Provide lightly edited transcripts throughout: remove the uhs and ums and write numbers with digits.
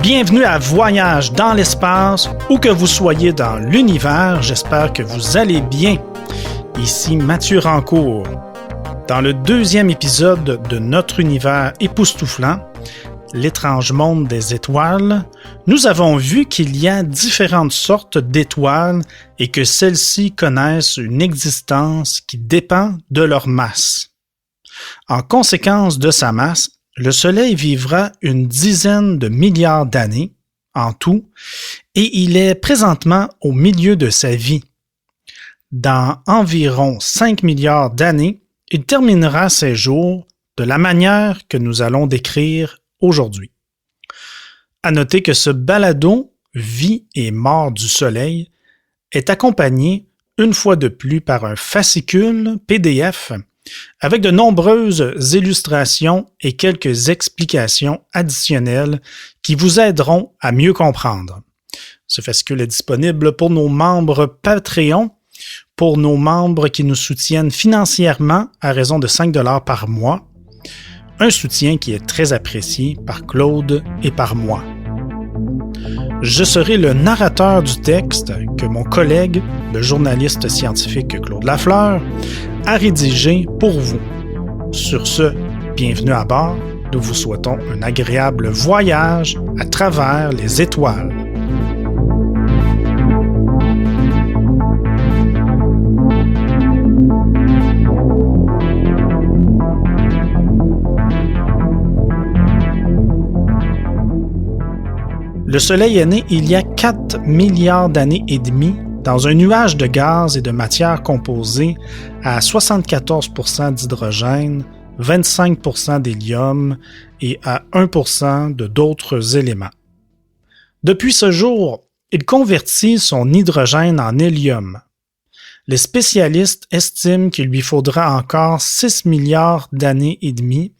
Bienvenue à Voyage dans l'espace, où que vous soyez dans l'univers, j'espère que vous allez bien. Ici Mathieu Rancourt. Dans le deuxième épisode de notre univers époustouflant, l'étrange monde des étoiles, nous avons vu qu'il y a différentes sortes d'étoiles et que celles-ci connaissent une existence qui dépend de leur masse. En conséquence de sa masse, le Soleil vivra une dizaine de milliards d'années en tout et il est présentement au milieu de sa vie. Dans environ 5 milliards d'années, il terminera ses jours de la manière que nous allons décrire aujourd'hui. À noter que ce balado « Vie et mort du Soleil » est accompagné une fois de plus par un fascicule PDF avec de nombreuses illustrations et quelques explications additionnelles qui vous aideront à mieux comprendre. Ce fascicule est disponible pour nos membres Patreon, pour nos membres qui nous soutiennent financièrement à raison de 5 $ par mois, un soutien qui est très apprécié par Claude et par moi. Je serai le narrateur du texte que mon collègue, le journaliste scientifique Claude Lafleur, a rédigé pour vous. Sur ce, bienvenue à bord. Nous vous souhaitons un agréable voyage à travers les étoiles. Le Soleil est né il y a 4 milliards d'années et demie dans un nuage de gaz et de matière composée à 74% d'hydrogène, 25% d'hélium et à 1% de d'autres éléments. Depuis ce jour, il convertit son hydrogène en hélium. Les spécialistes estiment qu'il lui faudra encore 6 milliards d'années et demie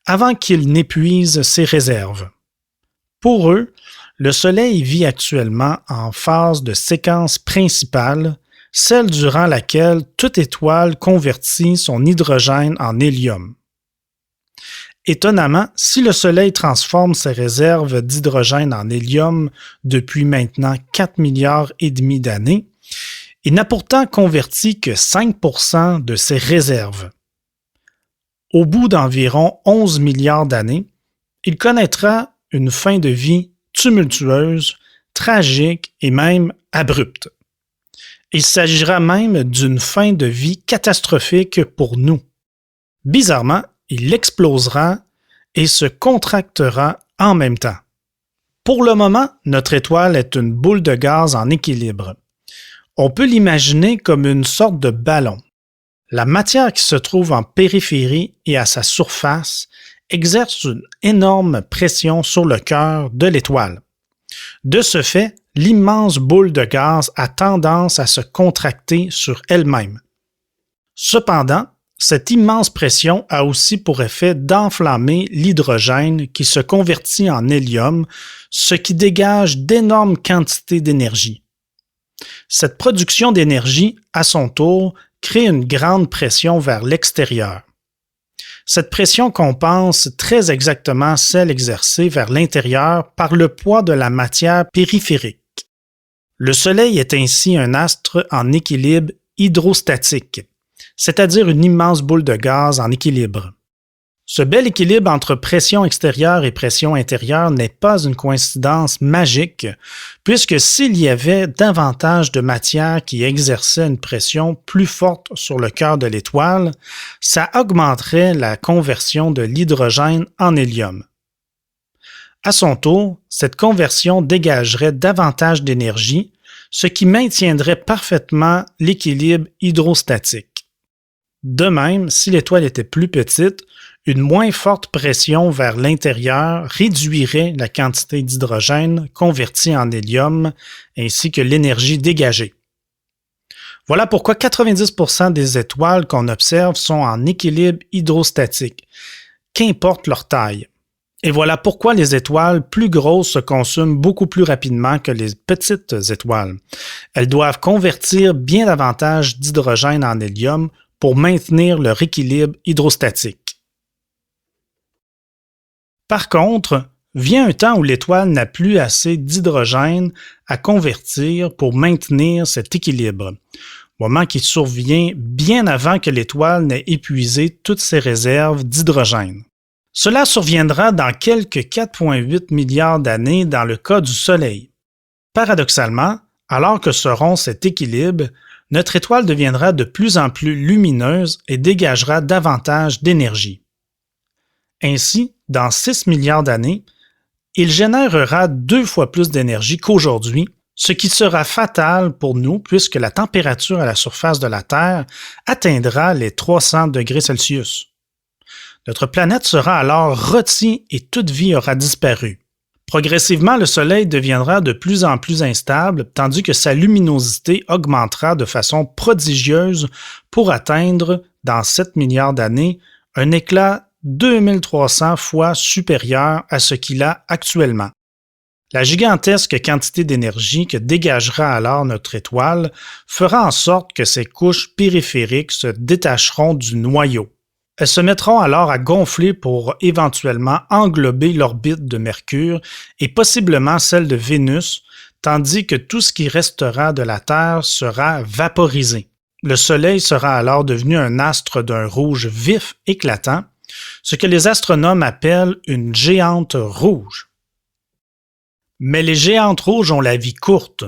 avant qu'il n'épuise ses réserves. Pour eux, le Soleil vit actuellement en phase de séquence principale, celle durant laquelle toute étoile convertit son hydrogène en hélium. Étonnamment, si le Soleil transforme ses réserves d'hydrogène en hélium depuis maintenant 4 milliards et demi d'années, il n'a pourtant converti que 5% de ses réserves. Au bout d'environ 11 milliards d'années, il connaîtra une fin de vie tumultueuse, tragique et même abrupte. Il s'agira même d'une fin de vie catastrophique pour nous. Bizarrement, il explosera et se contractera en même temps. Pour le moment, notre étoile est une boule de gaz en équilibre. On peut l'imaginer comme une sorte de ballon. La matière qui se trouve en périphérie et à sa surface exerce une énorme pression sur le cœur de l'étoile. De ce fait, l'immense boule de gaz a tendance à se contracter sur elle-même. Cependant, cette immense pression a aussi pour effet d'enflammer l'hydrogène qui se convertit en hélium, ce qui dégage d'énormes quantités d'énergie. Cette production d'énergie, à son tour, crée une grande pression vers l'extérieur. Cette pression compense très exactement celle exercée vers l'intérieur par le poids de la matière périphérique. Le Soleil est ainsi un astre en équilibre hydrostatique, c'est-à-dire une immense boule de gaz en équilibre. Ce bel équilibre entre pression extérieure et pression intérieure n'est pas une coïncidence magique, puisque s'il y avait davantage de matière qui exerçait une pression plus forte sur le cœur de l'étoile, ça augmenterait la conversion de l'hydrogène en hélium. À son tour, cette conversion dégagerait davantage d'énergie, ce qui maintiendrait parfaitement l'équilibre hydrostatique. De même, si l'étoile était plus petite, une moins forte pression vers l'intérieur réduirait la quantité d'hydrogène convertie en hélium ainsi que l'énergie dégagée. Voilà pourquoi 90% des étoiles qu'on observe sont en équilibre hydrostatique, qu'importe leur taille. Et voilà pourquoi les étoiles plus grosses se consument beaucoup plus rapidement que les petites étoiles. Elles doivent convertir bien davantage d'hydrogène en hélium pour maintenir leur équilibre hydrostatique. Par contre, vient un temps où l'étoile n'a plus assez d'hydrogène à convertir pour maintenir cet équilibre, moment qui survient bien avant que l'étoile n'ait épuisé toutes ses réserves d'hydrogène. Cela surviendra dans quelques 4,8 milliards d'années dans le cas du Soleil. Paradoxalement, alors que se rompt cet équilibre, notre étoile deviendra de plus en plus lumineuse et dégagera davantage d'énergie. Ainsi, dans 6 milliards d'années, il générera 2 fois plus d'énergie qu'aujourd'hui, ce qui sera fatal pour nous puisque la température à la surface de la Terre atteindra les 300 degrés Celsius. Notre planète sera alors rôtie et toute vie aura disparu. Progressivement, le Soleil deviendra de plus en plus instable, tandis que sa luminosité augmentera de façon prodigieuse pour atteindre, dans 7 milliards d'années, un éclat 2300 fois supérieur à ce qu'il a actuellement. La gigantesque quantité d'énergie que dégagera alors notre étoile fera en sorte que ses couches périphériques se détacheront du noyau. Elles se mettront alors à gonfler pour éventuellement englober l'orbite de Mercure et possiblement celle de Vénus, tandis que tout ce qui restera de la Terre sera vaporisé. Le Soleil sera alors devenu un astre d'un rouge vif éclatant, ce que les astronomes appellent une géante rouge. Mais les géantes rouges ont la vie courte.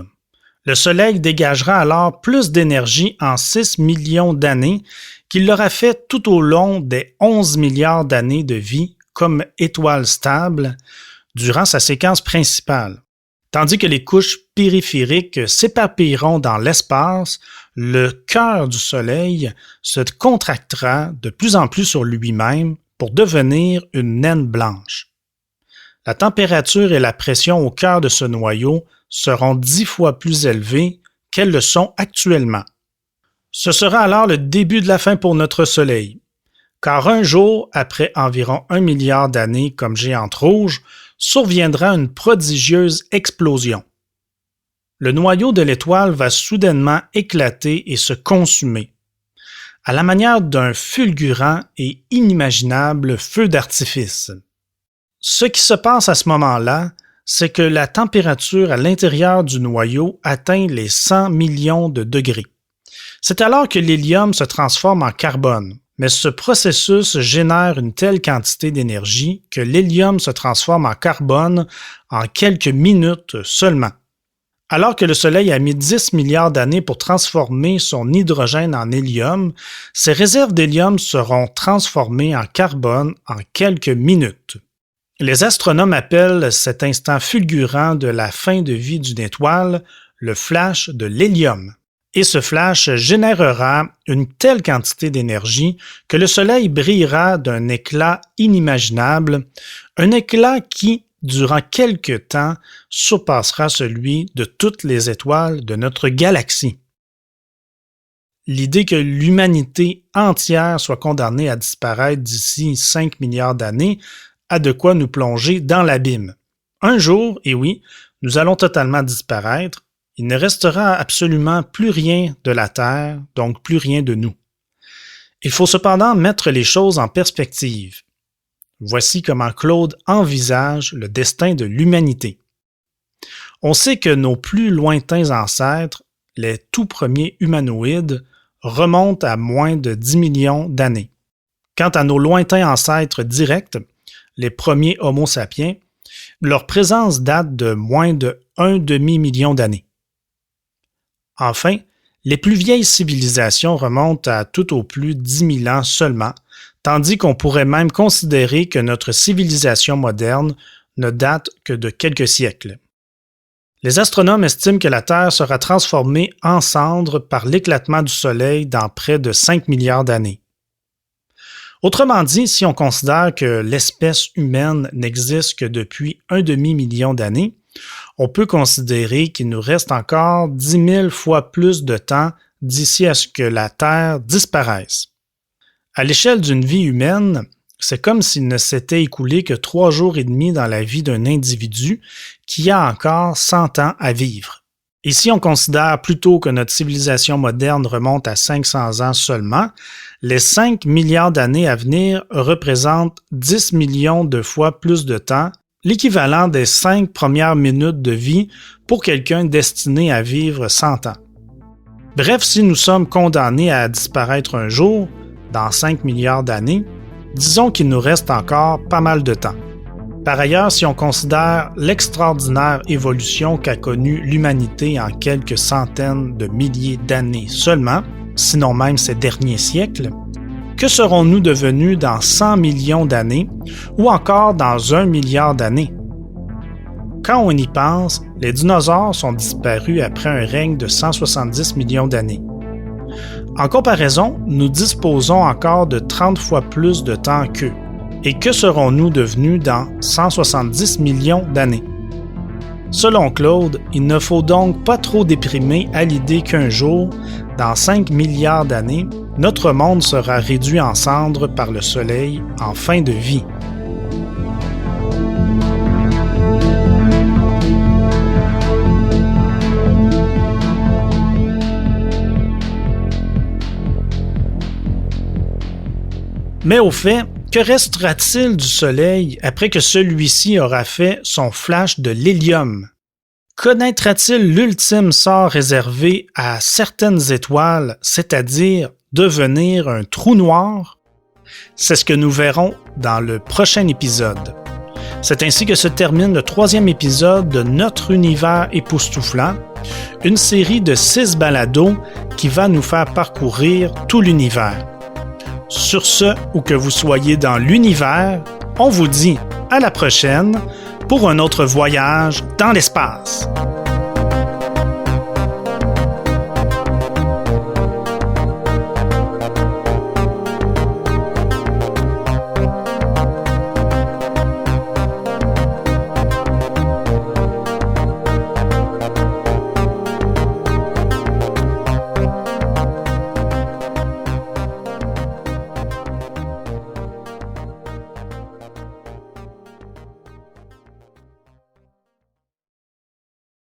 Le Soleil dégagera alors plus d'énergie en 6 millions d'années qu'il l'aura fait tout au long des 11 milliards d'années de vie comme étoile stable durant sa séquence principale. Tandis que les couches périphériques s'éparpilleront dans l'espace, le cœur du Soleil se contractera de plus en plus sur lui-même pour devenir une naine blanche. La température et la pression au cœur de ce noyau seront 10 fois plus élevées qu'elles le sont actuellement. Ce sera alors le début de la fin pour notre Soleil, car un jour, après environ 1 milliard d'années comme géante rouge, surviendra une prodigieuse explosion. Le noyau de l'étoile va soudainement éclater et se consumer, à la manière d'un fulgurant et inimaginable feu d'artifice. Ce qui se passe à ce moment-là, c'est que la température à l'intérieur du noyau atteint les 100 millions de degrés. C'est alors que l'hélium se transforme en carbone, mais ce processus génère une telle quantité d'énergie que l'hélium se transforme en carbone en quelques minutes seulement. Alors que le Soleil a mis 10 milliards d'années pour transformer son hydrogène en hélium, ses réserves d'hélium seront transformées en carbone en quelques minutes. Les astronomes appellent cet instant fulgurant de la fin de vie d'une étoile le flash de l'hélium. Et ce flash générera une telle quantité d'énergie que le Soleil brillera d'un éclat inimaginable, un éclat qui, durant quelque temps, surpassera celui de toutes les étoiles de notre galaxie. L'idée que l'humanité entière soit condamnée à disparaître d'ici 5 milliards d'années a de quoi nous plonger dans l'abîme. Un jour, et oui, nous allons totalement disparaître. Il ne restera absolument plus rien de la Terre, donc plus rien de nous. Il faut cependant mettre les choses en perspective. Voici comment Claude envisage le destin de l'humanité. On sait que nos plus lointains ancêtres, les tout premiers humanoïdes, remontent à moins de 10 millions d'années. Quant à nos lointains ancêtres directs, les premiers Homo sapiens, leur présence date de moins de 1 demi-million d'années. Enfin, les plus vieilles civilisations remontent à tout au plus 10 000 ans seulement, tandis qu'on pourrait même considérer que notre civilisation moderne ne date que de quelques siècles. Les astronomes estiment que la Terre sera transformée en cendres par l'éclatement du Soleil dans près de 5 milliards d'années. Autrement dit, si on considère que l'espèce humaine n'existe que depuis 1 demi-million d'années, on peut considérer qu'il nous reste encore 10 000 fois plus de temps d'ici à ce que la Terre disparaisse. À l'échelle d'une vie humaine, c'est comme s'il ne s'était écoulé que 3 jours et demi dans la vie d'un individu qui a encore 100 ans à vivre. Et si on considère plutôt que notre civilisation moderne remonte à 500 ans seulement, les 5 milliards d'années à venir représentent 10 millions de fois plus de temps l'équivalent des 5 premières minutes de vie pour quelqu'un destiné à vivre 100 ans. Bref, si nous sommes condamnés à disparaître un jour, dans 5 milliards d'années, disons qu'il nous reste encore pas mal de temps. Par ailleurs, si on considère l'extraordinaire évolution qu'a connue l'humanité en quelques centaines de milliers d'années seulement, sinon même ces derniers siècles, que serons-nous devenus dans 100 millions d'années ou encore dans 1 milliard d'années? Quand on y pense, les dinosaures sont disparus après un règne de 170 millions d'années. En comparaison, nous disposons encore de 30 fois plus de temps qu'eux. Et que serons-nous devenus dans 170 millions d'années? Selon Claude, il ne faut donc pas trop déprimer à l'idée qu'un jour, dans 5 milliards d'années, notre monde sera réduit en cendres par le Soleil en fin de vie. Mais au fait, que restera-t-il du Soleil après que celui-ci aura fait son flash de l'hélium? Connaîtra-t-il l'ultime sort réservé à certaines étoiles, c'est-à-dire devenir un trou noir? C'est ce que nous verrons dans le prochain épisode. C'est ainsi que se termine le 3e épisode de Notre univers époustouflant, une série de 6 balados qui va nous faire parcourir tout l'univers. Sur ce, où que vous soyez dans l'univers, on vous dit à la prochaine pour un autre voyage dans l'espace.